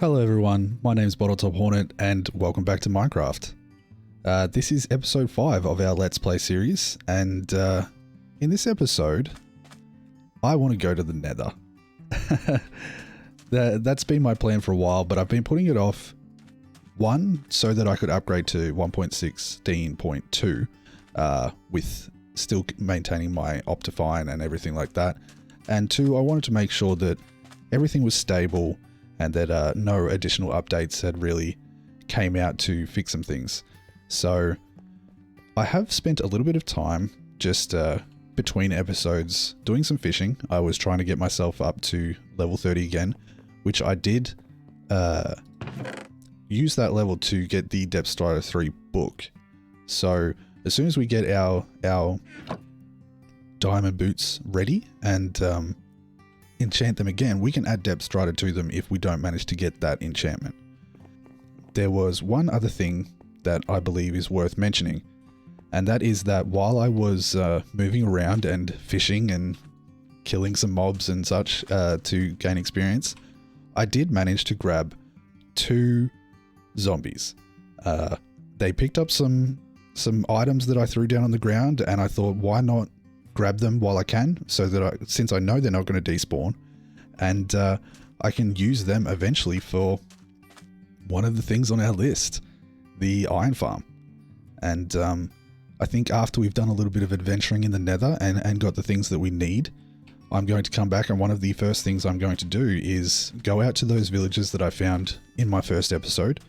Hello everyone, my name is Bottletop Hornet and welcome back to Minecraft. This is episode 5 of our Let's Play series, and in this episode, I want to go to the Nether. That's been my plan for a while, but I've been putting it off. One, so that I could upgrade to 1.16.2 with still maintaining my Optifine and everything like that. And two, I wanted to make sure that everything was stable and that no additional updates had really came out to fix some things. So I have spent a little bit of time just between episodes doing some fishing. I was trying to get myself up to level 30 again, which I did use that level to get the Depth Strider 3 book. So as soon as we get our diamond boots ready and enchant them again, we can add Depth Strider to them if we don't manage to get that enchantment. There was one other thing that I believe is worth mentioning, and that is that while I was moving around and fishing and killing some mobs and such to gain experience, I did manage to grab 2 zombies. They picked up some items that I threw down on the ground, and I thought, why not grab them while I can, so that since I know they're not going to despawn, and I can use them eventually for one of the things on our list, the iron farm. And I think after we've done a little bit of adventuring in the Nether and got the things that we need, I'm going to come back, and one of the first things I'm going to do is go out to those villages that I found in my first episode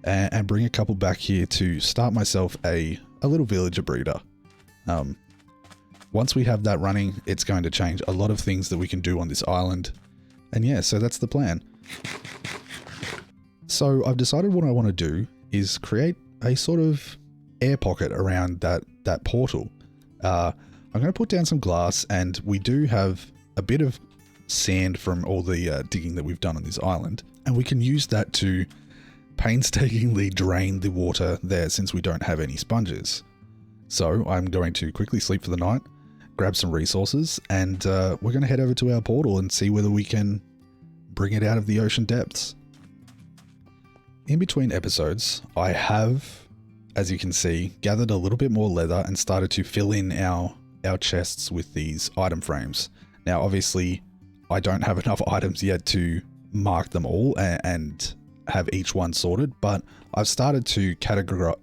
and bring a couple back here to start myself a little villager breeder. Once we have that running, it's going to change a lot of things that we can do on this island. And yeah, so that's the plan. So I've decided what I want to do is create a sort of air pocket around that portal. I'm going to put down some glass, and we do have a bit of sand from all the digging that we've done on this island. And we can use that to painstakingly drain the water there, since we don't have any sponges. So I'm going to quickly sleep for the night, grab some resources, and we're going to head over to our portal and see whether we can bring it out of the ocean depths. In between episodes, I have, as you can see, gathered a little bit more leather and started to fill in our chests with these item frames. Now, obviously, I don't have enough items yet to mark them all and have each one sorted, but I've started to categorize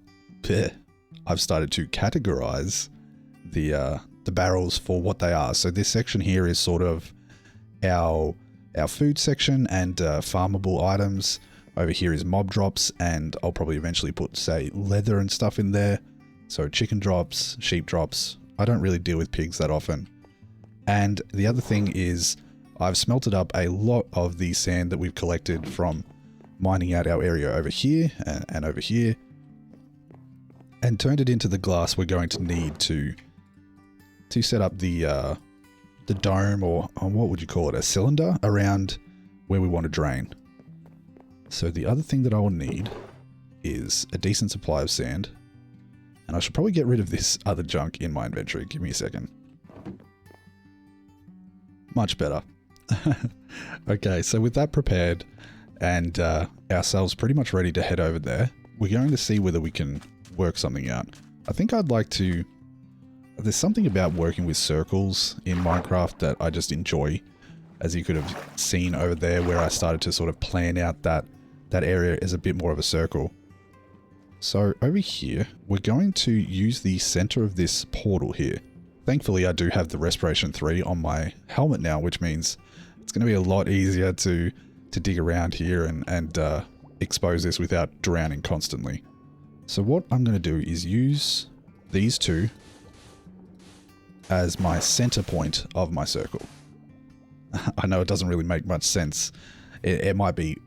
the barrels for what they are. So this section here is sort of our food section and farmable items. Over here is mob drops, and I'll probably eventually put, say, leather and stuff in there. So chicken drops, sheep drops. I don't really deal with pigs that often. And the other thing is I've smelted up a lot of the sand that we've collected from mining out our area over here and over here, and turned it into the glass we're going to need to set up the dome, or what would you call it, a cylinder around where we want to drain. So the other thing that I will need is a decent supply of sand, and I should probably get rid of this other junk in my inventory. Give me a second. Much better. Okay, so with that prepared and ourselves pretty much ready to head over there, we're going to see whether we can work something out. I think I'd like to... There's something about working with circles in Minecraft that I just enjoy, as you could have seen over there, where I started to sort of plan out that area as a bit more of a circle. So over here, we're going to use the center of this portal here. Thankfully, I do have the Respiration 3 on my helmet now, which means it's going to be a lot easier to dig around here and expose this without drowning constantly. So what I'm going to do is use these two as my center point of my circle. I know it doesn't really make much sense. It might be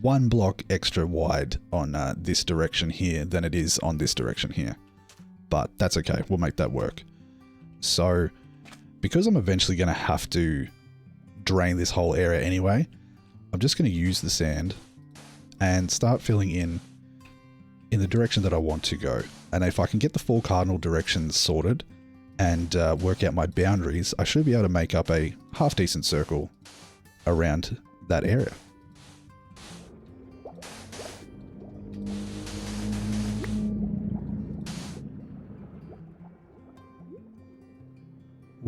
1 block extra wide on this direction here than it is on this direction here, but that's okay. We'll make that work. So because I'm eventually going to have to drain this whole area anyway, I'm just going to use the sand and start filling in the direction that I want to go. And if I can get the 4 cardinal directions sorted and work out my boundaries, I should be able to make up a half decent circle around that area.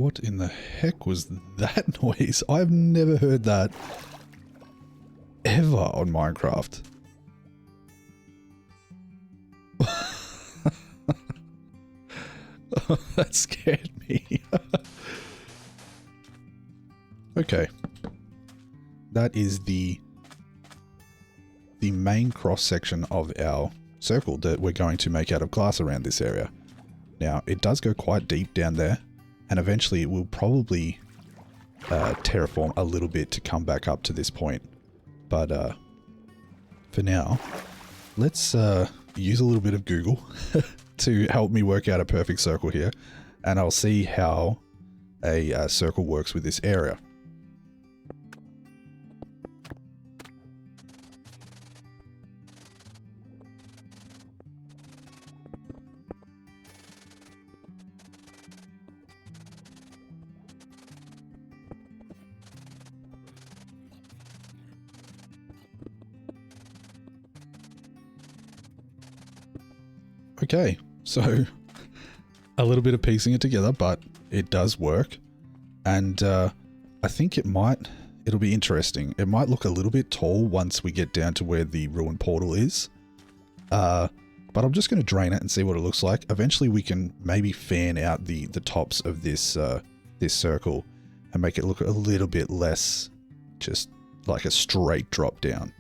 What in the heck was that noise? I've never heard that ever on Minecraft. That scared me. Okay. That is the main cross section of our circle that we're going to make out of glass around this area. Now, it does go quite deep down there, and eventually it will probably terraform a little bit to come back up to this point. But for now, let's use a little bit of Google to help me work out a perfect circle here, and I'll see how a circle works with this area. Okay, so a little bit of piecing it together, but it does work. And I think it'll be interesting. It might look a little bit tall once we get down to where the ruined portal is. But I'm just going to drain it and see what it looks like. Eventually we can maybe fan out the tops of this this circle and make it look a little bit less just like a straight drop down.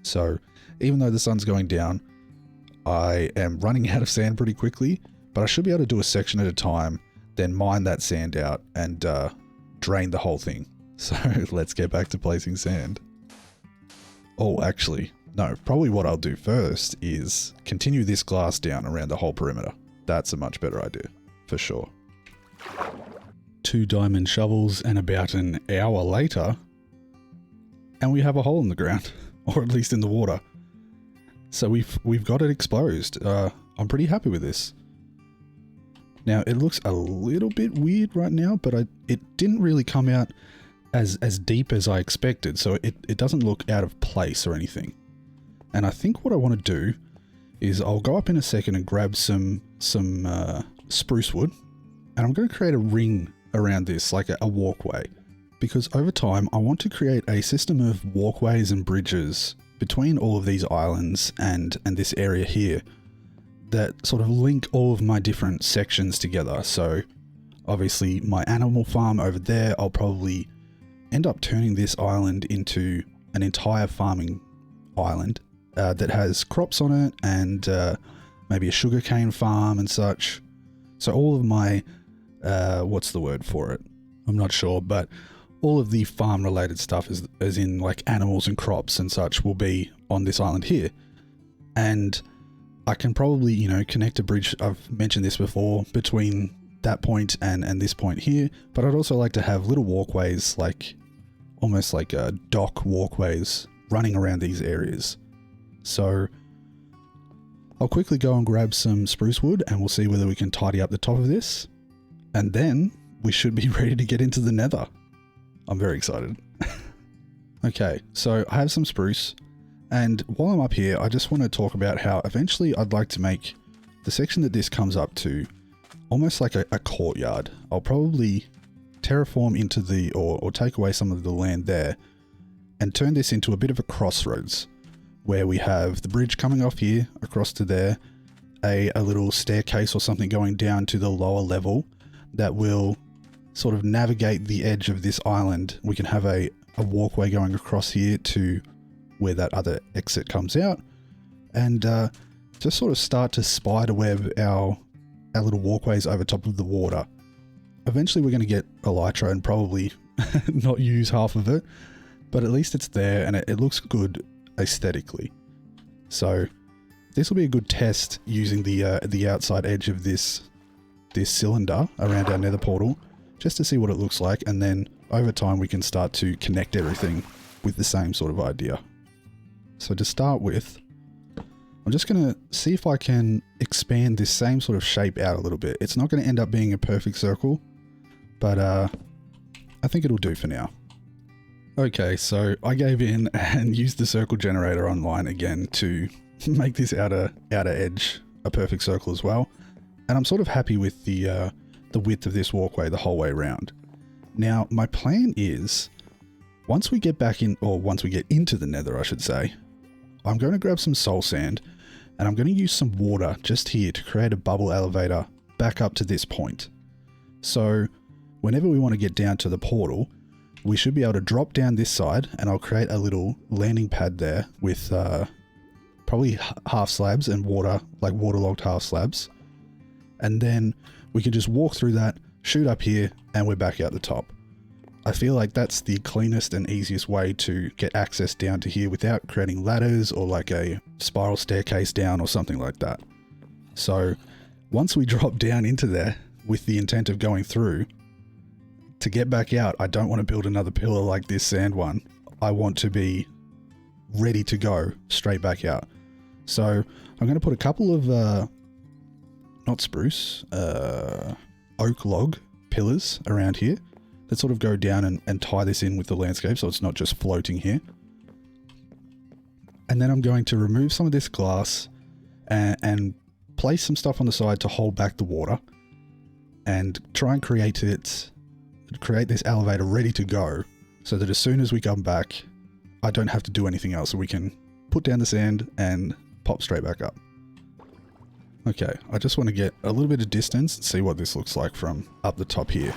So even though the sun's going down, I am running out of sand pretty quickly, but I should be able to do a section at a time, then mine that sand out and drain the whole thing. So let's get back to placing sand. Oh, actually, no, probably what I'll do first is continue this glass down around the whole perimeter. That's a much better idea, for sure. 2 diamond shovels and about an hour later, and we have a hole in the ground, or at least in the water. So we've got it exposed. I'm pretty happy with this. Now it looks a little bit weird right now, but it didn't really come out as deep as I expected, so it doesn't look out of place or anything. And I think what I want to do is I'll go up in a second and grab some spruce wood, and I'm going to create a ring around this, like a walkway, because over time I want to create a system of walkways and bridges between all of these islands and this area here that sort of link all of my different sections together. So obviously my animal farm over there, I'll probably end up turning this island into an entire farming island that has crops on it and maybe a sugarcane farm and such. So all of my, what's the word for it? I'm not sure, but all of the farm related stuff as in like animals and crops and such will be on this island here. And I can probably, you know, connect a bridge, I've mentioned this before, between that point and this point here, but I'd also like to have little walkways, like almost like dock walkways running around these areas. So I'll quickly go and grab some spruce wood and we'll see whether we can tidy up the top of this, and then we should be ready to get into the nether. I'm very excited. Okay, so I have some spruce, and while I'm up here, I just want to talk about how eventually I'd like to make the section that this comes up to almost like a courtyard. I'll probably terraform into the, or take away some of the land there and turn this into a bit of a crossroads where we have the bridge coming off here across to there, a little staircase or something going down to the lower level that will sort of navigate the edge of this island. We can have a walkway going across here to where that other exit comes out, and just sort of start to spiderweb our little walkways over top of the water. Eventually we're going to get elytra and probably not use half of it, but at least it's there and it looks good aesthetically. So this will be a good test using the outside edge of this cylinder around our nether portal, just to see what it looks like, and then over time we can start to connect everything with the same sort of idea. So to start with, I'm just going to see if I can expand this same sort of shape out a little bit. It's not going to end up being a perfect circle, but I think it'll do for now. Okay, so I gave in and used the circle generator online again to make this outer edge a perfect circle as well. And I'm sort of happy with the the width of this walkway the whole way around. Now, my plan is, once we get back in, or once we get into the Nether, I should say, I'm going to grab some soul sand, and I'm going to use some water just here to create a bubble elevator back up to this point. So, whenever we want to get down to the portal, we should be able to drop down this side, and I'll create a little landing pad there with probably half slabs and water, like waterlogged half slabs. And then we can just walk through that, shoot up here, and we're back out the top. I feel like that's the cleanest and easiest way to get access down to here without creating ladders or like a spiral staircase down or something like that. So once we drop down into there with the intent of going through, to get back out, I don't want to build another pillar like this sand one. I want to be ready to go straight back out. So I'm going to put a couple of, not spruce, oak log pillars around here that sort of go down and tie this in with the landscape so it's not just floating here. And then I'm going to remove some of this glass and place some stuff on the side to hold back the water and try and create this elevator ready to go so that as soon as we come back, I don't have to do anything else. So we can put down the sand and pop straight back up. Okay, I just want to get a little bit of distance and see what this looks like from up the top here.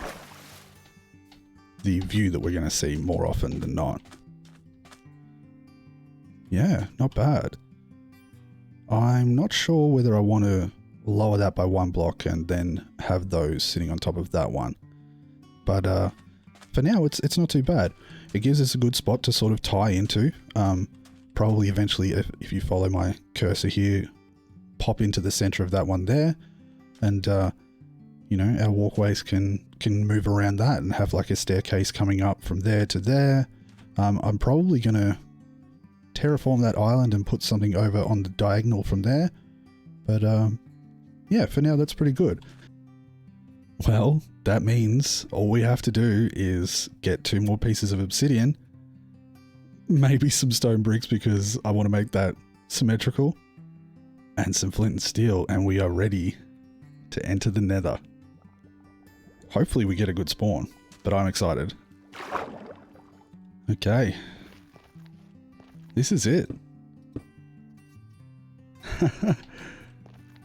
The view that we're going to see more often than not. Yeah, not bad. I'm not sure whether I want to lower that by one block and then have those sitting on top of that one. But for now, it's not too bad. It gives us a good spot to sort of tie into. Probably eventually, if you follow my cursor here, pop into the center of that one there. And, you know, our walkways can move around that and have like a staircase coming up from there to there. I'm probably going to terraform that island and put something over on the diagonal from there. But yeah, for now, that's pretty good. Well, that means all we have to do is get 2 more pieces of obsidian, maybe some stone bricks because I want to make that symmetrical, and some flint and steel, and we are ready to enter the Nether. Hopefully we get a good spawn, but I'm excited. Okay. This is it.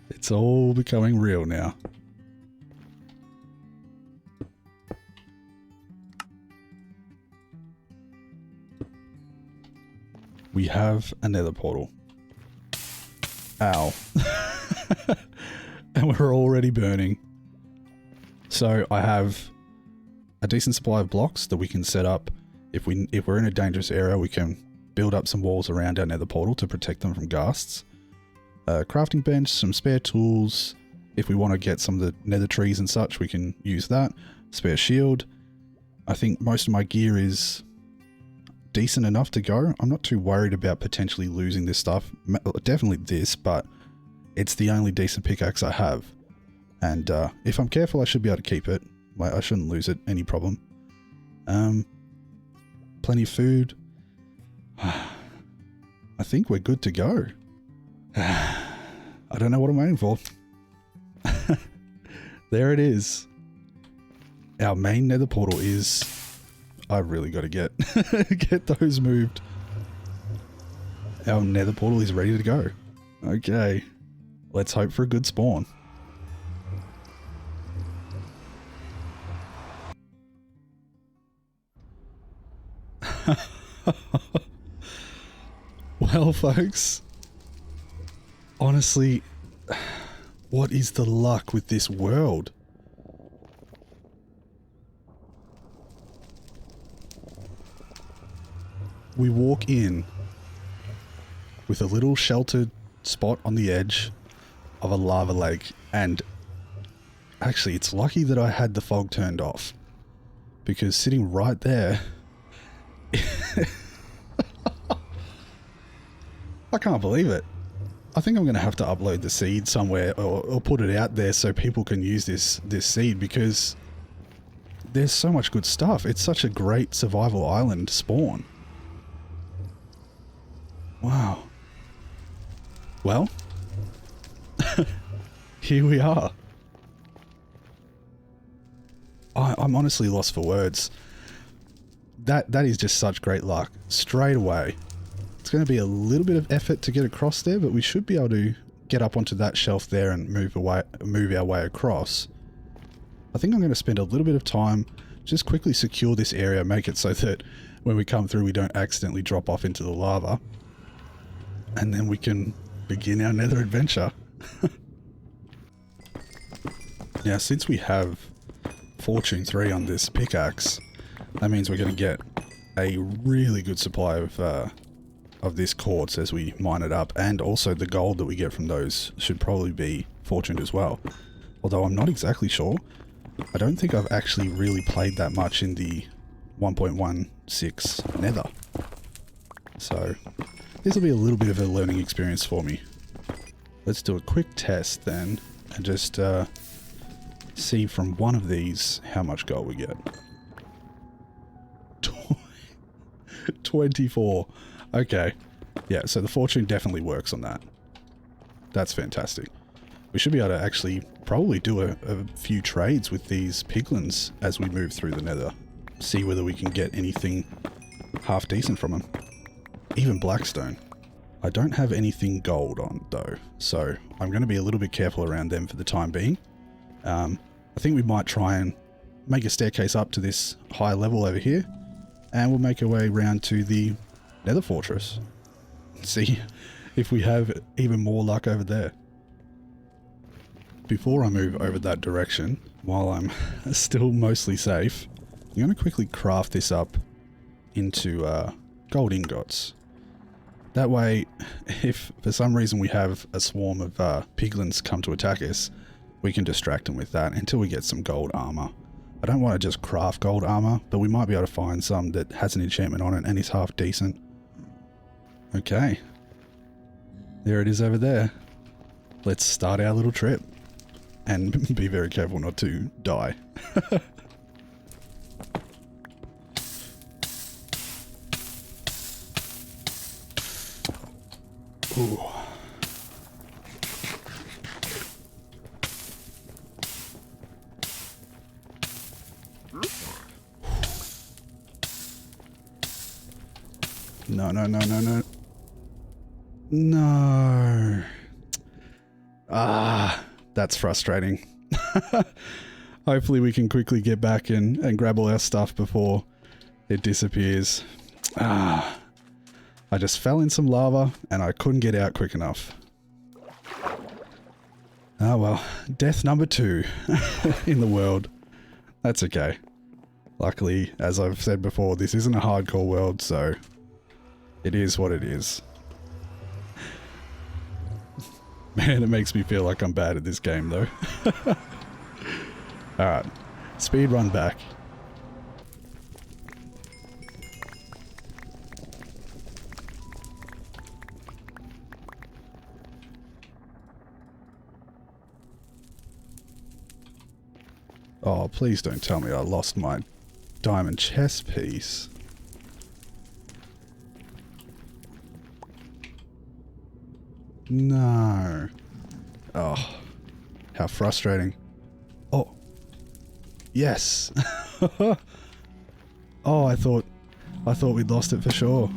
It's all becoming real now. We have a Nether portal. Ow. And we're already burning. So I have a decent supply of blocks that we can set up. If we're in a dangerous area, we can build up some walls around our Nether portal to protect them from ghasts. Crafting bench, some spare tools. If we want to get some of the Nether trees and such, we can use that. Spare shield. I think most of my gear is decent enough to go. I'm not too worried about potentially losing this stuff. Definitely this, but it's the only decent pickaxe I have. And if I'm careful, I should be able to keep it. I shouldn't lose it, any problem. Plenty of food. I think we're good to go. I don't know what I'm waiting for. There it is. Our main Nether portal is... I've really got to get those moved. Our Nether portal is ready to go. Okay. Let's hope for a good spawn. Well, folks, honestly, what is the luck with this world? We walk in with a little sheltered spot on the edge of a lava lake, and actually it's lucky that I had the fog turned off, because sitting right there I can't believe it. I think I'm going to have to upload the seed somewhere or put it out there so people can use this seed, because there's so much good stuff. It's such a great survival island spawn. Wow. Well, here we are. I'm honestly lost for words. That is just such great luck. Straight away. It's going to be a little bit of effort to get across there, but we should be able to get up onto that shelf there and move our way across. I think I'm going to spend a little bit of time, just quickly secure this area, make it so that when we come through we don't accidentally drop off into the lava. And then we can begin our Nether adventure. Now, since we have Fortune 3 on this pickaxe, that means we're going to get a really good supply of this quartz as we mine it up, and also the gold that we get from those should probably be fortuned as well. Although I'm not exactly sure. I don't think I've actually really played that much in the 1.16 Nether. So this will be a little bit of a learning experience for me. Let's do a quick test then and just see from one of these how much gold we get. 24. Okay. Yeah, so the fortune definitely works on that. That's fantastic. We should be able to actually probably do a few trades with these piglins as we move through the Nether. See whether we can get anything half decent from them. Even blackstone. I don't have anything gold on though, so I'm going to be a little bit careful around them for the time being. I think we might try and make a staircase up to this high level over here, and we'll make our way around to the Nether fortress. See if we have even more luck over there. Before I move over that direction, while I'm still mostly safe, I'm going to quickly craft this up into gold ingots. That way, if for some reason we have a swarm of piglins come to attack us, we can distract them with that until we get some gold armor. I don't want to just craft gold armor, but we might be able to find some that has an enchantment on it and is half decent. Okay. There it is over there. Let's start our little trip. And be very careful not to die. Ooh. No, no, no, no, no. No. Ah, that's frustrating. Hopefully we can quickly get back and grab all our stuff before it disappears. Ah, I just fell in some lava and I couldn't get out quick enough. Ah well, death number 2 in the world. That's okay. Luckily, as I've said before, this isn't a hardcore world, so it is what it is. Man, it makes me feel like I'm bad at this game though. Alright, speed run back. Oh, please don't tell me I lost my diamond chest piece. No. Oh, how frustrating. Oh. Yes. Oh, I thought we'd lost it for sure.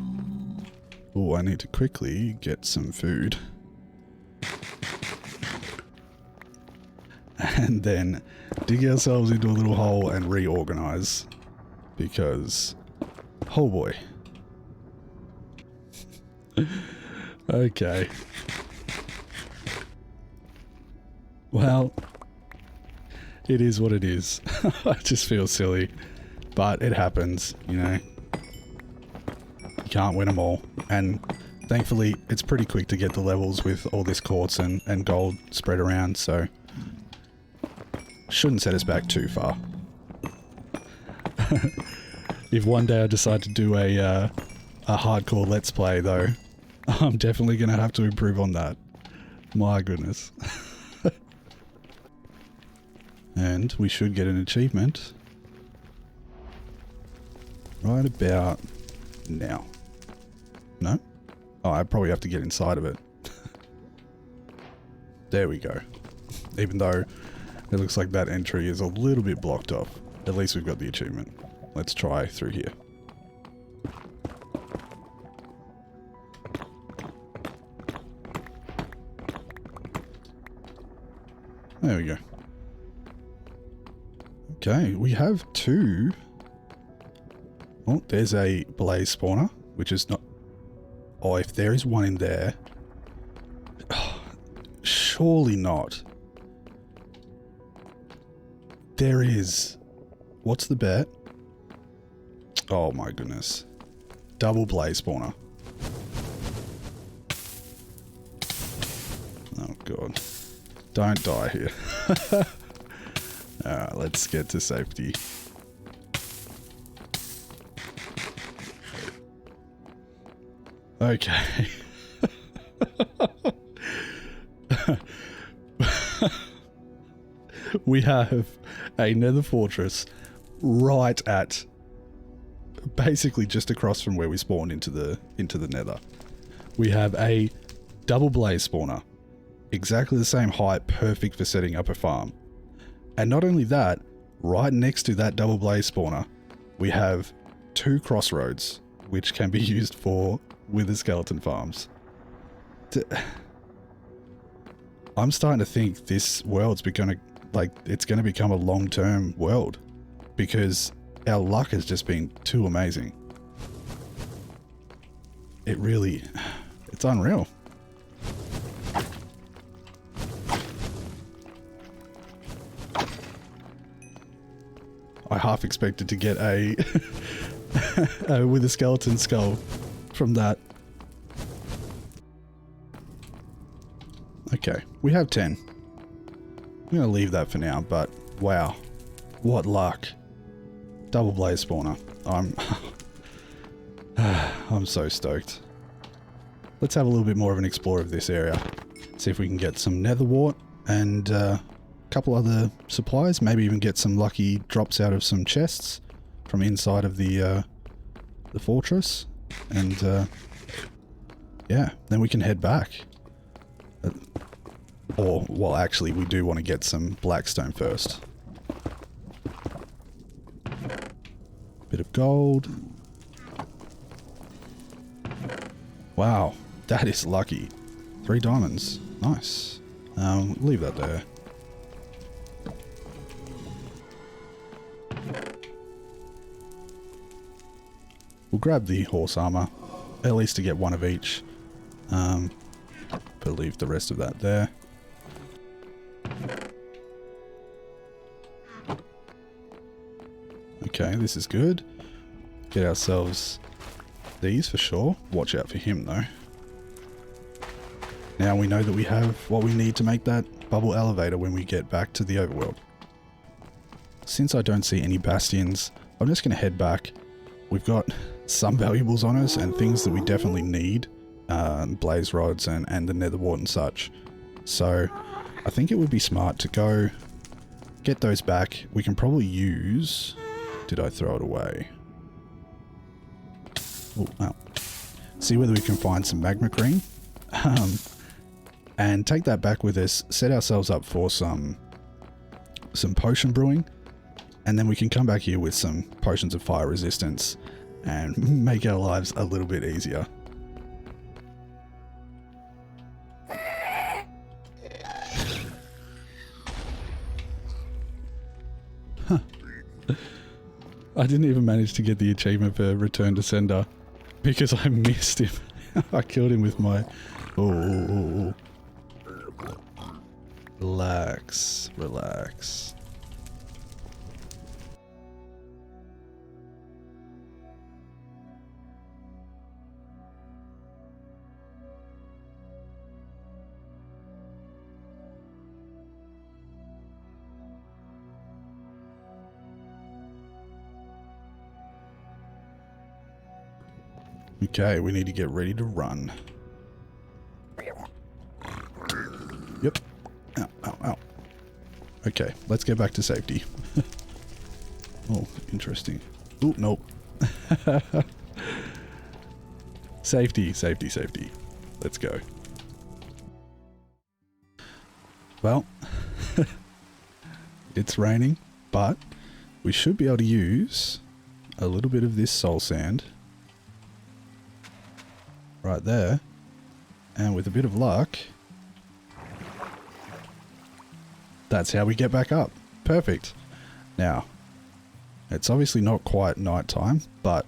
Oh, I need to quickly get some food. And then dig ourselves into a little hole and reorganize. Because, oh boy. Okay. Well, it is what it is. I just feel silly, but it happens, you know. You can't win them all, and thankfully it's pretty quick to get the levels with all this quartz and gold spread around, so shouldn't set us back too far. If one day I decide to do a hardcore let's play though, I'm definitely going to have to improve on that. My goodness. And we should get an achievement right about now. No? Oh, I probably have to get inside of it. There we go. Even though it looks like that entry is a little bit blocked off. At least we've got the achievement. Let's try through here. There we go. Okay, we have 2. Oh, there's a blaze spawner, which is not... Oh, if there is one in there... Oh, surely not. There is. What's the bet? Oh my goodness. Double blaze spawner. Oh god. Don't die here. Alright, let's get to safety. Okay. We have a nether fortress right at basically just across from where we spawned into the nether. We have a double blaze spawner, exactly the same height, perfect for setting up a farm. And not only that, right next to that double blaze spawner, we have 2 crossroads, which can be used for wither skeleton farms. I'm starting to think this world's it's going to become a long-term world, because our luck has just been too amazing. It's unreal. I half expected to get a with a skeleton skull from that. Okay, we have 10. I'm going to leave that for now, but wow, what luck. Double blaze spawner. I'm so stoked. Let's have a little bit more of an explore of this area. See if we can get some nether wart and a couple other supplies. Maybe even get some lucky drops out of some chests from inside of the fortress. And yeah, then we can head back. Well, actually, we do want to get some blackstone first. Bit of gold. Wow, that is lucky. 3 diamonds. Nice. Leave that there. We'll grab the horse armor, at least to get 1 of each. But leave the rest of that there. Okay, this is good. Get ourselves these for sure. Watch out for him though. Now we know that we have what we need to make that bubble elevator when we get back to the overworld. Since I don't see any bastions, I'm just going to head back. We've got some valuables on us and things that we definitely need. Blaze rods and the nether wart and such. So I think it would be smart to go get those back. We can probably use... Did I throw it away? Oh. See whether we can find some magma cream. And take that back with us. Set ourselves up for some potion brewing. And then we can come back here with some potions of fire resistance and make our lives a little bit easier. I didn't even manage to get the achievement for Return to Sender because I missed him. I killed him with my... Oh. Relax. Relax. Okay, we need to get ready to run. Yep. Ow. Okay, let's get back to safety. Oh, interesting. Oh, nope. Safety. Let's go. Well, it's raining, but we should be able to use a little bit of this soul sand right there, and with a bit of luck, that's how we get back up. Perfect. Now, it's obviously not quite night time, but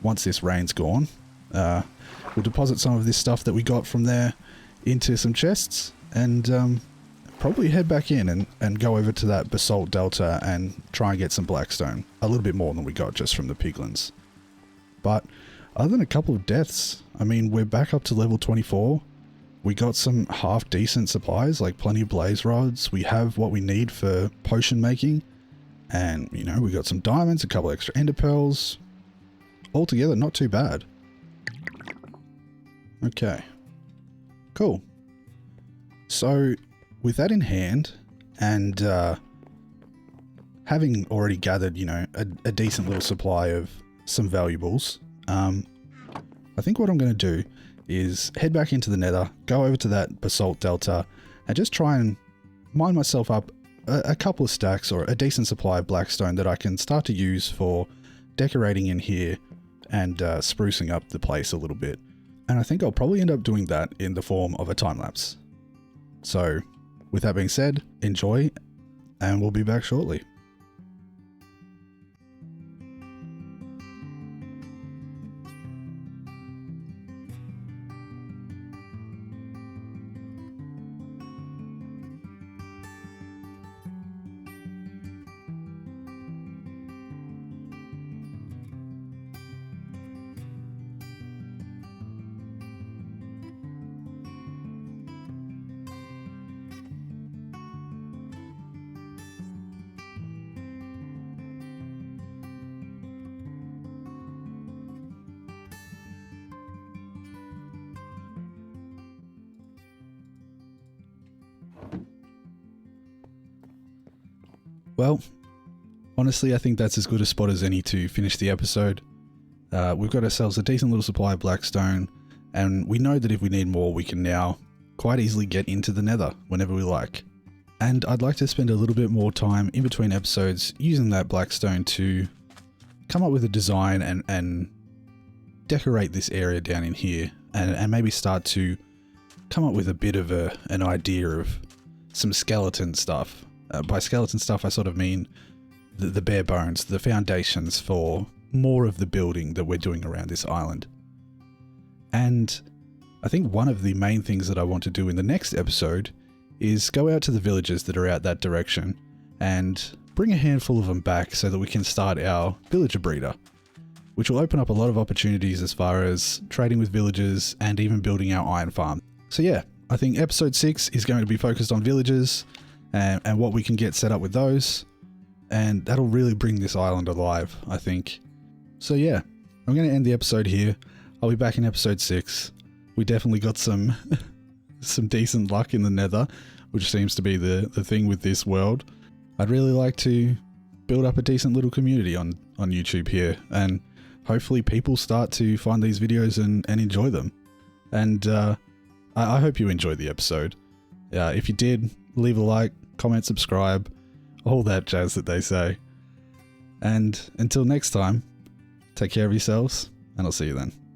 once this rain's gone, we'll deposit some of this stuff that we got from there into some chests, and probably head back in and go over to that basalt delta and try and get some blackstone. A little bit more than we got just from the piglins. But other than a couple of deaths, I mean, we're back up to level 24. We got some half decent supplies, like plenty of blaze rods. We have what we need for potion making. And, you know, we got some diamonds, a couple extra ender pearls. Altogether, not too bad. Okay. Cool. So, with that in hand, and having already gathered, you know, a decent little supply of some valuables, I think what I'm going to do is head back into the Nether, go over to that basalt delta, and just try and mine myself up a couple of stacks or a decent supply of blackstone that I can start to use for decorating in here and sprucing up the place a little bit. And I think I'll probably end up doing that in the form of a time lapse. So, with that being said, enjoy, and we'll be back shortly. Well, honestly, I think that's as good a spot as any to finish the episode. We've got ourselves a decent little supply of blackstone, and we know that if we need more, we can now quite easily get into the Nether whenever we like. And I'd like to spend a little bit more time in between episodes using that blackstone to come up with a design and decorate this area down in here, and maybe start to come up with a bit of an idea of some skeleton stuff. By skeleton stuff, I sort of mean the bare bones, the foundations for more of the building that we're doing around this island. And I think one of the main things that I want to do in the next episode is go out to the villages that are out that direction and bring a handful of them back so that we can start our villager breeder, which will open up a lot of opportunities as far as trading with villagers and even building our iron farm. So yeah, I think episode 6 is going to be focused on villagers and what we can get set up with those, and that'll really bring this island alive, I think. So yeah, I'm going to end the episode here. I'll be back in episode 6. We definitely got some decent luck in the Nether, which seems to be the thing with this world. I'd really like to build up a decent little community on YouTube here, and hopefully people start to find these videos and enjoy them. And I hope you enjoyed the episode. If you did, leave a like, comment, subscribe, all that jazz that they say. And until next time, take care of yourselves, and I'll see you then.